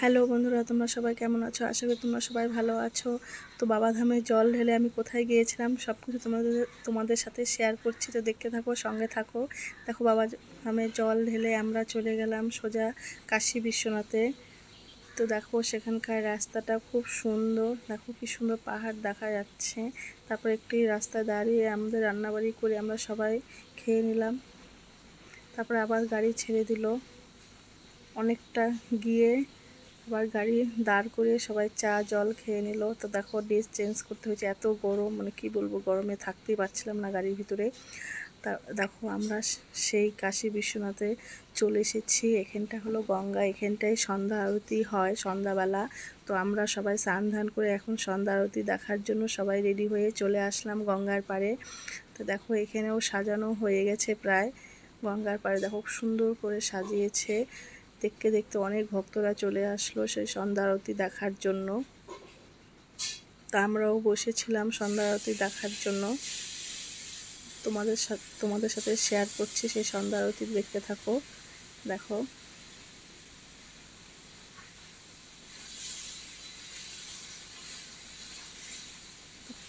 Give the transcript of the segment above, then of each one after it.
Hello বন্ধুরা, তোমরা সবাই কেমন আছো? আশা করি তোমরা সবাই ভালো আছো। তো বাবাধামে জল ঢেলে আমি কোথায় গিয়েছিলাম সব কিছু তোমাদের সাথে শেয়ার করছি। তো দেখতে থাকো, সঙ্গে থাকো। দেখো, বাবাধামে জল ঢেলে আমরা চলে গেলাম সোজা কাশী বিশ্বনাথে। তো দেখো, সেখানকার রাস্তাটা খুব সুন্দর। দেখো কি সুন্দর পাহাড় দেখা যাচ্ছে। তারপর একটি রাস্তায় দাঁড়িয়ে আমাদের রান্নাবাড়ি করে আমরা সবাই খেয়ে নিলাম। তারপর আবার গাড়ি ছেড়ে দিল। অনেকটা গিয়ে আবার গাড়ি দাঁড় করে সবাই চা জল খেয়ে নিল। তো দেখো, ড্রেস চেঞ্জ করতে হয়েছে, এত গরম, মানে কি বলবো, গরমে থাকতেই পারছিলাম না গাড়ির ভিতরে। তা দেখো, আমরা সেই কাশী বিশ্বনাথে চলে এসেছি। এখানটা হলো গঙ্গা, এখানটায় সন্ধ্যা আরতি হয় সন্ধ্যাবেলা। তো আমরা সবাই স্নান ধান করে এখন সন্ধ্যা আরতি দেখার জন্য সবাই রেডি হয়ে চলে আসলাম গঙ্গার পাড়ে। তো দেখো, এখানেও সাজানো হয়ে গেছে প্রায়। গঙ্গার পাড়ে দেখো সুন্দর করে সাজিয়েছে। দেখতে দেখতে অনেক ভক্তরা চলে আসলো সেই সন্ধ্যা আরতি দেখার জন্য। তা আমরাও বসেছিলাম সন্ধ্যা আরতি দেখার জন্য। তোমাদের সাথে শেয়ার করছি সেই সন্ধ্যা আরতি, দেখতে থাকো। দেখো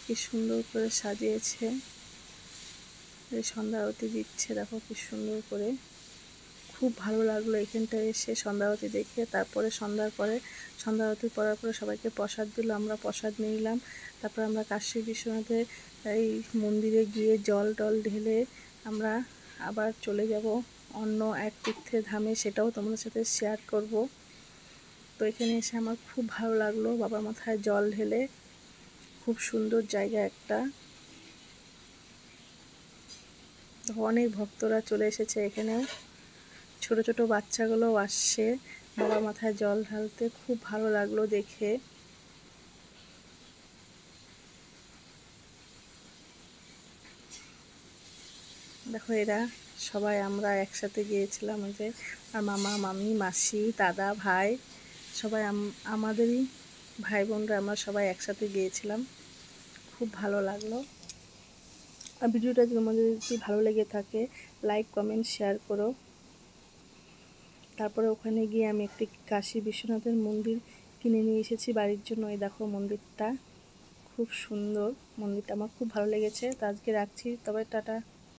কি সুন্দর করে সাজিয়েছে, এই সন্ধ্যা আরতি দিচ্ছে। দেখো কি সুন্দর করে, খুব ভালো লাগলো এখানটায় এসে সন্ধ্যা আরতি দেখে। তারপরে সন্ধ্যার পরে সন্ধ্যা আরতি করার পরে সবাইকে প্রসাদ দিল, আমরা প্রসাদ নিলাম। তারপর আমরা কাশী বিশ্বনাথে এই মন্দিরে গিয়ে জল টল ঢেলে আমরা আবার চলে যাব অন্য এক তীর্থের ধামে, সেটাও তোমাদের সাথে শেয়ার করব। তো এখানে এসে আমার খুব ভালো লাগলো বাবার মাথায় জল ঢেলে। খুব সুন্দর জায়গা একটা। অনেক ভক্তরা চলে এসেছে এখানে, ছোট ছোট বাচ্চাগুলোও আসছে বাবার মাথায় জল ঢালতে। খুব ভালো লাগলো দেখে। দেখো, এরা সবাই আমরা একসাথে গিয়েছিলাম। ওই যে আর মামা মামি মাসি দাদা ভাই সবাই, আমাদেরই ভাই বোনরা, আমরা সবাই একসাথে গিয়েছিলাম। খুব ভালো লাগলো। আর ভিডিওটা তোমাদের যদি ভালো লেগে থাকে লাইক কমেন্ট শেয়ার করো। তারপরে ওখানে গিয়ে আমি একটি কাশী বিশ্বনাথের মন্দির কিনে নিয়ে এসেছি বাড়ির জন্য। এই দেখো মন্দিরটা খুব সুন্দর, মন্দিরটা আমার খুব ভালো লেগেছে। তো আজকে রাখছি, তবে টাটা।